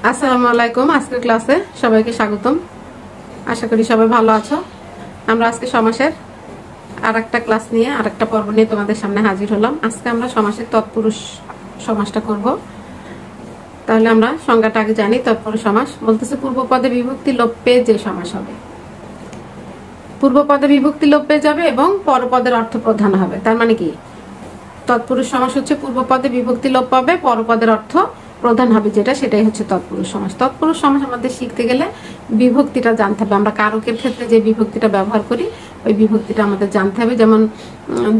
আসসালামু আলাইকুম। আজকের ক্লাসে সবাইকে স্বাগতম। আশা করি সবাই ভালো আছো। আমরা আজকে সমাসের আরেকটা ক্লাস নিয়ে আরেকটা পর্ব নিয়ে তোমাদের সামনে হাজির হলাম। আজকে আমরা সমাসের তৎপুরুষ সমাসটা করব। তাহলে আমরা সংজ্ঞাটা আগে জানি। তৎপুরুষ সমাস বলতেছে পূর্বপদে বিভক্তি লোপ পেয়ে যে সমাস হবে। পূর্বপদে বিভক্তি লোপ পেয়ে যাবে এবং পরপদের অর্থ প্রধান হবে। তার মানে কি, তৎপুরুষ সমাস হচ্ছে পূর্বপদে বিভক্তি লোপ পাবে, পরপদের অর্থ প্রধান হবে, সেটাই হচ্ছে তৎপুরুষ সমাস। তৎপুরুষ সমাস আমাদের শিখতে গেলে বিভক্তিটা জানতে হবে। আমরা কারকের ক্ষেত্রে যে বিভক্তিটা ব্যবহার করি ওই বিভক্তিটা আমাদের জানতে হবে। যেমন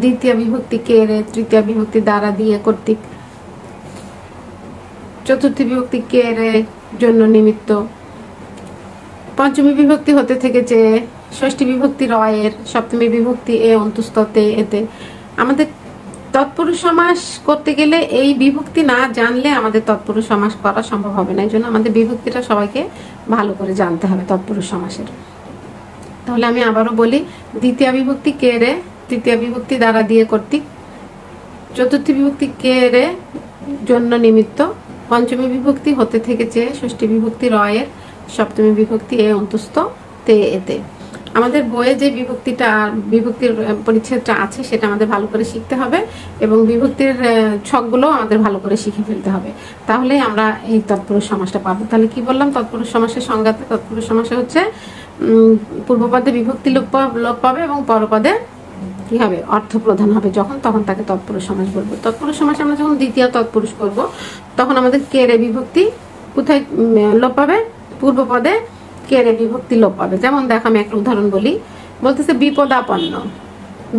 দ্বিতীয় বিভক্তি কে রে, তৃতীয় বিভক্তি দ্বারা দিয়ে কর্তৃক, চতুর্থী বিভক্তি কে রে জন্য নিমিত্ত, পঞ্চমী বিভক্তি হতে থেকে যে, ষষ্ঠী বিভক্তি রয়ের, সপ্তমী বিভক্তি এ অন্তস্থ তে এতে। আমাদের তৎপুরুষ সমাস করতে গেলে এই বিভক্তি না জানলে আমাদের তৎপুরুষ সমাস করা সম্ভব হবে না। এই জন্য আমাদের বিভক্তিটা সবাইকে ভালো করে জানতে হবে তৎপুরুষ সমাসের। তাহলে আমি আবারও বলি, দ্বিতীয় বিভক্তি কে রে, তৃতীয় বিভক্তি দ্বারা দিয়ে কর্তৃক, চতুর্থী বিভক্তি কে রে জন্য নিমিত্ত, পঞ্চমী বিভক্তি হতে থেকে যে, ষষ্ঠী বিভক্তি রয়ের, সপ্তমী বিভক্তি এ অন্তস্থ তে এতে। আমাদের বইয়ে যে বিভক্তির পরিচ্ছেদটা আছে সেটা আমাদের ভালো করে শিখতে হবে এবং বিভক্তির ছকগুলো আমাদের ভালো করে শিখে ফেলতে হবে। তাহলে আমরা এই তৎপুরুষ সমাসটা পাবো। তাহলে কি বললাম, তৎপুরুষ সমাসের সংজ্ঞাতে তৎপুরুষ সমাসে হচ্ছে পূর্বপদে বিভক্তি লোপ পাবে এবং পরপদে কি হবে, অর্থ প্রধান হবে। তখন তাকে তৎপুরুষ সমাস বলবো। তৎপুরুষ সমাস আমরা যখন দ্বিতীয় তৎপুরুষ করব তখন আমাদের কে রে বিভক্তি কোথায় লোপ পাবে, পূর্বপদে কে রে বিভক্তি লোপ পাবে। যেমন দেখো, আমি একটা উদাহরণ বলি। বলতেছে বিপদাপন্ন,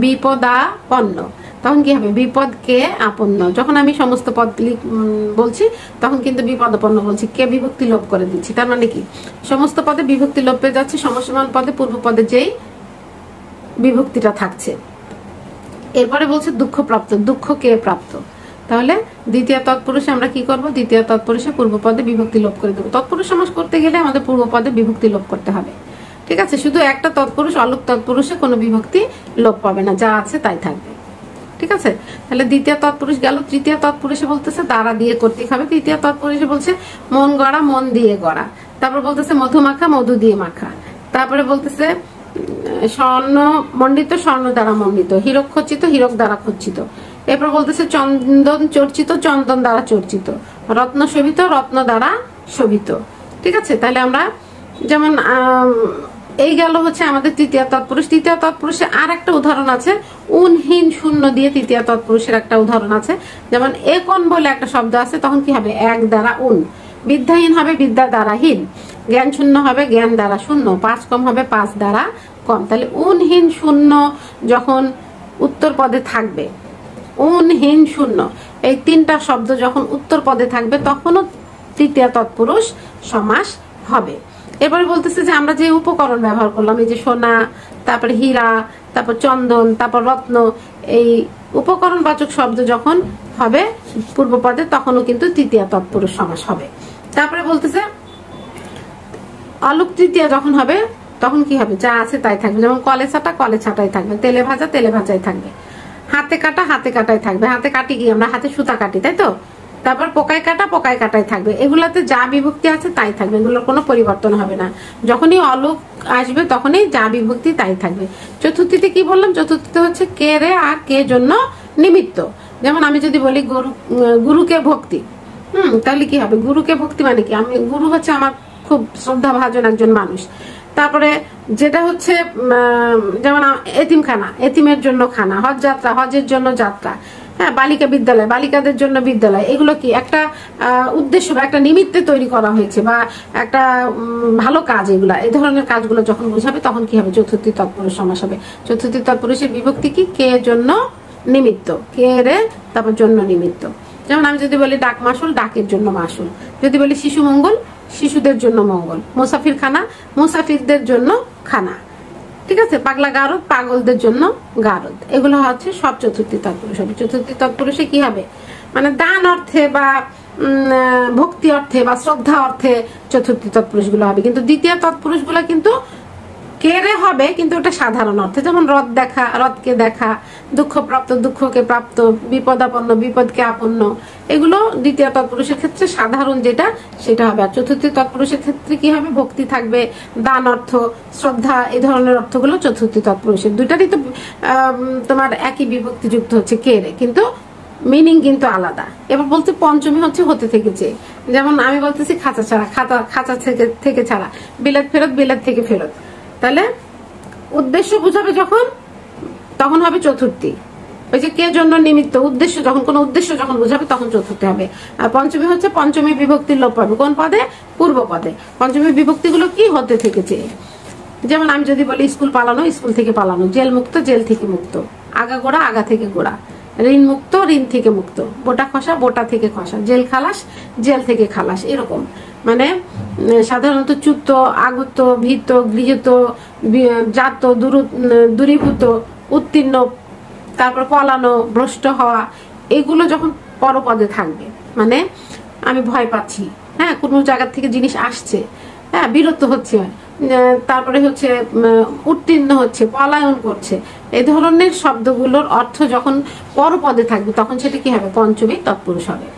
বিপদাপন্ন, তখন কি হবে, বিপদ কে আপন্ন। যখন আমি সমস্ত পদ বলছি তখন কিন্তু বিপদাপন্ন বলছি, কে বিভক্তি লোপ করে দিচ্ছি। তার মানে কি, সমস্ত পদে বিভক্তি লোপ পেয়ে যাচ্ছে, সমসমান পদে পূর্ব পদে যেই বিভক্তিটা থাকছে। এরপরে বলছে দুঃখপ্রাপ্ত, দুঃখ কে প্রাপ্ত। তাহলে দ্বিতীয় তৎপুরুষে আমরা কি করব, দ্বিতীয় তৎপুরুষে পূর্বপদে বিভক্তি লোপ করে দেবো। তৎপুরুষ সমাস করতে গেলে আমাদের পূর্বপদে বিভক্তি লোপ করতে হবে। ঠিক আছে, শুধু একটা তৎপুরুষ, অলুক তৎপুরুষে কোনো বিভক্তি লোপ পাবে না, যা আছে তাই থাকবে। ঠিক আছে, তাহলে দ্বিতীয় তৎপুরুষ গেল। তৃতীয় তৎপুরুষে বলতেছে দ্বারা দিয়ে কর্তৃক হবে। তৃতীয় তৎপুরুষে বলছে মন গড়া, মন দিয়ে গড়া। তারপর বলতেছে মধু মাখা, মধু দিয়ে মাখা। তারপরে বলতেছে স্বর্ণ মণ্ডিত, স্বর্ণ দ্বারা মণ্ডিত, হীরক খচিত, হীরক দ্বারা খচিত। এরপর বলতেছে চন্দন চর্চিত, চন্দন দ্বারা চর্চিত, রত্ন শোভিত, রত্ন দ্বারা শোভিত। ঠিক আছে, তাহলে আমরা যেমন এই গেল হচ্ছে আমাদের তৃতীয় তৎপুরুষ। তৃতীয় তৎপুরুষে আর একটা উদাহরণ আছে, উনহীন শূন্য দিয়ে তৃতীয় তৎপুরুষের একটা উদাহরণ আছে। যেমন একন বলে একটা শব্দ আছে, তখন কি হবে, এক দ্বারা উন। বিদ্যাহীন হবে বিদ্যা দ্বারা হীন। জ্ঞান শূন্য হবে জ্ঞান দ্বারা শূন্য। পাঁচ কম হবে পাঁচ দ্বারা কম। তাহলে উনহীন শূন্য যখন উত্তর পদে থাকবে, উনহীন শূন্য, এই তিনটা শব্দ যখন উত্তর পদে থাকবে তখনও তৃতীয় তৎপুরুষ সমাস হবে। এবারে বলতেছে যে আমরা যে উপকরণ ব্যবহার করলাম, এই যে সোনা, তারপরে হীরা, তারপর চন্দন, তারপর রত্ন, এই উপকরণবাচক শব্দ যখন হবে পূর্বপদে তখনও কিন্তু তৃতীয় তৎপুরুষ সমাস হবে। তারপরে বলতেছে অলুক তৃতীয় যখন হবে তখন কি হবে, যা আছে তাই থাকবে। যেমন কলে ছাটা, কলে ছাটাই থাকবে। তেলে ভাজা, তেলে ভাজাই থাকবে। হাতে কাটা, হাতে কাটাই থাকবে। হাতে কাটি কি, আমরা হাতে সুতা কাটি, তাই তো। তারপর পোকায় কাটা, পোকায় কাটাই থাকবে। এগুলাতে যা বিভক্তি আছে তাই থাকবে, এগুলোর কোনো পরিবর্তন হবে না। যখনই অলুক আসবে তখনই যা বিভক্তি তাই থাকবে। চতুর্থীতে কি বললাম, চতুর্থীতে হচ্ছে কে রে আর কে জন্য নিমিত্ত। যেমন আমি যদি বলি গুরুকে ভক্তি, তাহলে কি হবে, গুরুকে ভক্তি মানে কি, আমি গুরু হচ্ছে আমার খুব শ্রদ্ধা ভাজন একজন মানুষ। তারপরে যেটা হচ্ছে যেমন এতিমখানা, এতিমের জন্য খানা। হজ যাত্রা, হজের জন্য যাত্রা। হ্যাঁ, বালিকা বিদ্যালয়, বালিকাদের জন্য বিদ্যালয়। এগুলো কি একটা উদ্দেশ্য বা একটা নিমিত্তে তৈরি করা হয়েছে বা একটা ভালো কাজ। এগুলা, এই ধরনের কাজগুলো যখন বোঝাবে তখন কি হবে, চতুর্থী তৎপুরুষ সমাস হবে। চতুর্থী তৎপুরুষের বিভক্তি কি, কে জন্য নিমিত্ত, কে রে তারপর জন্য নিমিত্ত। যেমন আমি যদি বলি ডাক মাসুল, ডাকের জন্য মাসুল। যদি বলি শিশু মঙ্গল, শিশুদের জন্য মঙ্গল। মুসাফির খানা, মুসাফিরদের জন্য খানা। ঠিক আছে, পাগলা গারদ, পাগলদের জন্য গারদ। এগুলো হচ্ছে সব চতুর্থী তৎপুরুষ হবে। চতুর্থী তৎপুরুষে কি হবে, মানে দান অর্থে বা ভক্তি অর্থে বা শ্রদ্ধা অর্থে চতুর্থী তৎপুরুষ গুলো হবে। কিন্তু দ্বিতীয় তৎপুরুষ গুলো কিন্তু কেরে হবে, কিন্তু ওটা সাধারণ অর্থে, যেমন রথ দেখা, রথকে দেখা, দুঃখপ্রাপ্ত দুঃখকে প্রাপ্ত, বিপদাপন্ন বিপদকে আপন্ন, এগুলো দ্বিতীয় তৎপুরুষের ক্ষেত্রে সাধারণ যেটা সেটা হবে। আর চতুর্থ তৎপুরুষের ক্ষেত্রে কি হবে, ভক্তি থাকবে, দান অর্থ, শ্রদ্ধা, এই ধরনের অর্থগুলো চতুর্থ তৎপুরুষের। দুইটারই তো তোমার একই বিভক্তি যুক্ত হচ্ছে কেরে, কিন্তু মিনিং কিন্তু আলাদা। এবার বলতে পঞ্চমী হচ্ছে হতে থেকেছে, যেমন আমি বলতেছি খাঁচা ছাড়া, খাঁচা থেকে ছাড়া, বিলেত ফেরত, বিলেত থেকে ফেরত, তাহলে উদ্দেশ্য বুঝাবে যখন, তখন হবে চতুর্থী। ওই যে কে জন্য নিমিত্ত, উদ্দেশ্য যখন, কোন উদ্দেশ্য যখন বুঝাবে তখন চতুর্থী হবে। আর পঞ্চমী হচ্ছে পঞ্চমী বিভক্তির লোপ পাবে কোন পদে, পূর্ব পদে। পঞ্চমী বিভক্তিগুলো কি হতে থেকেছে, যেমন আমি যদি বলি স্কুল পালানো, স্কুল থেকে পালানো, জেল মুক্ত, জেল থেকে মুক্ত, আগা গোড়া, আগা থেকে গোড়া, ঋণ মুক্ত, ঋণ থেকে মুক্ত, বোটা খসা, বোটা থেকে খসা, জেল খালাস, জেল থেকে খালাস, এরকম। মানে সাধারণত চ্যুত, আগত, ভীত, গৃহীত, জাত, দূরীভূত, উত্তীর্ণ, তারপর পলানো, ভ্রষ্ট হওয়া, এগুলো যখন পরপদে থাকবে, মানে আমি ভয় পাচ্ছি, হ্যাঁ, কোনো জায়গা থেকে জিনিস আসছে, হ্যাঁ, বিরত হচ্ছে, তারপরে হচ্ছে উত্তীর্ণ হচ্ছে, পলায়ন করছে, এই ধরনের শব্দগুলোর অর্থ যখন পরপদে থাকবে তখন সেটা কি হবে, পঞ্চমী তৎপুরুষ হবে।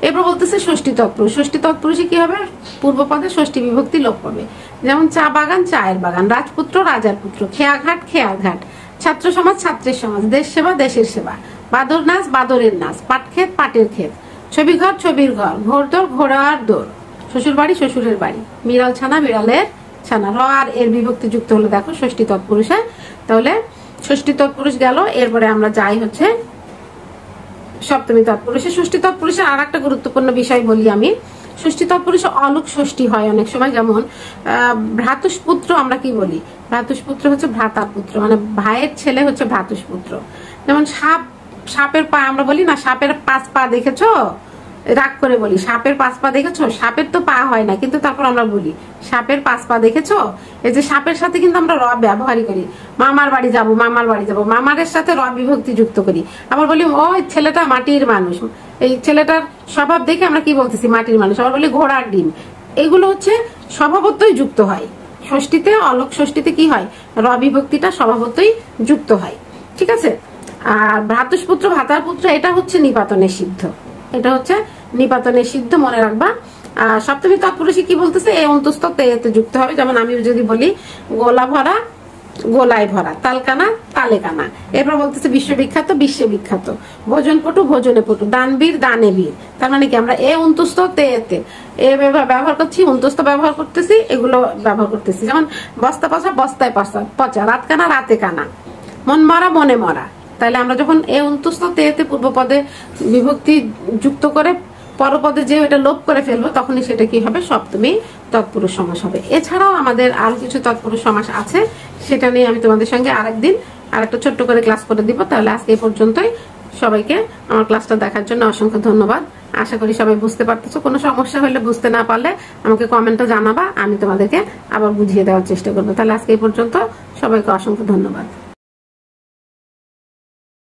এরপর বলতেছে ষষ্ঠী তৎপুরুষ। ষষ্ঠী তৎপুরুষে কি হবে, পূর্ব পদে ষষ্ঠী বিভক্তি লোপ পাবে, যেমন চা বাগান, চায়ের বাগান, রাজপুত্র, রাজার পুত্র, খেয়াঘাট, খেয়ার ঘাট, ছাত্র সমাজ, ছাত্রের সমাজ, দেশ সেবা, দেশের সেবা, বাদর নাচ, বাদরের নাচ, পাট ক্ষেত, পাটের ক্ষেত, ছবি ঘর, ছবির ঘর, ঘোড়দৌড়, ঘোড়ার দৌড়, শ্বশুর বাড়ি, শ্বশুরের বাড়ি, বিড়াল ছানা, বিড়ালের ছানা। র আর এর বিভক্তি যুক্ত হলো দেখো ষষ্ঠী তৎপুরুষে। তাহলে ষষ্ঠী তৎপুরুষ গেল, এরপরে আমরা যাই হচ্ছে সপ্তমী তৎপুরুষে। ষষ্ঠী তৎপুরুষের আর একটা গুরুত্বপূর্ণ বিষয় বলি আমি, ষষ্ঠী তৎপুরুষে অলুক ষষ্ঠী হয় অনেক সময়, যেমন ভ্রাতুষ্পুত্র আমরা কি বলি, ভ্রাতুষ্পুত্র হচ্ছে ভ্রাতার পুত্র, মানে ভাইয়ের ছেলে হচ্ছে ভ্রাতুষ্পুত্র। যেমন সাপের পা আমরা বলি না, সাপের 5 পা দেখেছো, রাগ করে বলি সাপের 5 পা দেখেছো, সাপের তো পা হয় না, কিন্তু তারপর আমরা বলি সাপের 5 পা দেখেছো। এই যে সাপের সাথে কিন্তু আমরা র ব্যবহারই করি, মামার বাড়ি যাব, মামার বাড়ি যাব, মামারের সাথে র বিভক্তি যুক্ত করি। আবার বলি ওই ছেলেটা মাটির মানুষ, এই ছেলেটার স্বভাব দেখে আমরা কি বলতেছি, মাটির মানুষ। আবার বলি ঘোড়ার ডিম, এগুলো হচ্ছে স্বভাবতই যুক্ত হয়। ষষ্ঠীতে, অলক ষষ্ঠীতে কি হয়, র বিভক্তিটা স্বভাবতই যুক্ত হয়, ঠিক আছে। আর ভ্রাতুষ্পুত্র, ভ্রাতার পুত্র, এটা হচ্ছে নিপাতনের সিদ্ধ, এটা হচ্ছে নিপাতনের সিদ্ধ, মনে রাখবা। সপ্তমী তৎপুরুষে কি বলতেছে, এ অন্তস্থ তে এতে যুক্ত হবে। যেমন আমি যদি বলি গোলা ভরা, গোলায় ভরা, তালকানা, তালে কানা। এরপর বলতেছে বিশ্ববিখ্যাত, বিশ্বে বিখ্যাত, ভোজন পটু, ভোজনে পটু, দানবীর, দানে বীর। তার মানে কি আমরা এ অন্তস্থ তে এতে এ ব্যবহার করছি, অন্তস্থ ব্যবহার করতেছি, এগুলো ব্যবহার করতেছি। যেমন বস্তা পচা, বস্তায় পচা, রাত কানা, রাতে কানা, মন মরা, মনে মরা। তাহলে আমরা যখন এ অন্তস্থ তে এতে পূর্ব পদে বিভক্তি যুক্ত করে পরপদে যে এটা লোপ করে ফেলবো, তখনই সেটা কি হবে, সপ্তমী তৎপুরুষ সমাস হবে। এছাড়াও আমাদের আরো কিছু তৎপুরুষ সমাস আছে, সেটা নিয়ে আমি তোমাদের সঙ্গে আরেকদিন আরেকটা ছোট্ট করে ক্লাস করে দিব। তাহলে আজকে এই পর্যন্তই। সবাইকে আমার ক্লাসটা দেখার জন্য অসংখ্য ধন্যবাদ। আশা করি সবাই বুঝতে পারতেছো। কোনো সমস্যা হলে, বুঝতে না পারলে আমাকে কমেন্টে জানাবা, আমি তোমাদেরকে আবার বুঝিয়ে দেওয়ার চেষ্টা করবো। তাহলে আজকে এই পর্যন্ত, সবাইকে অসংখ্য ধন্যবাদ।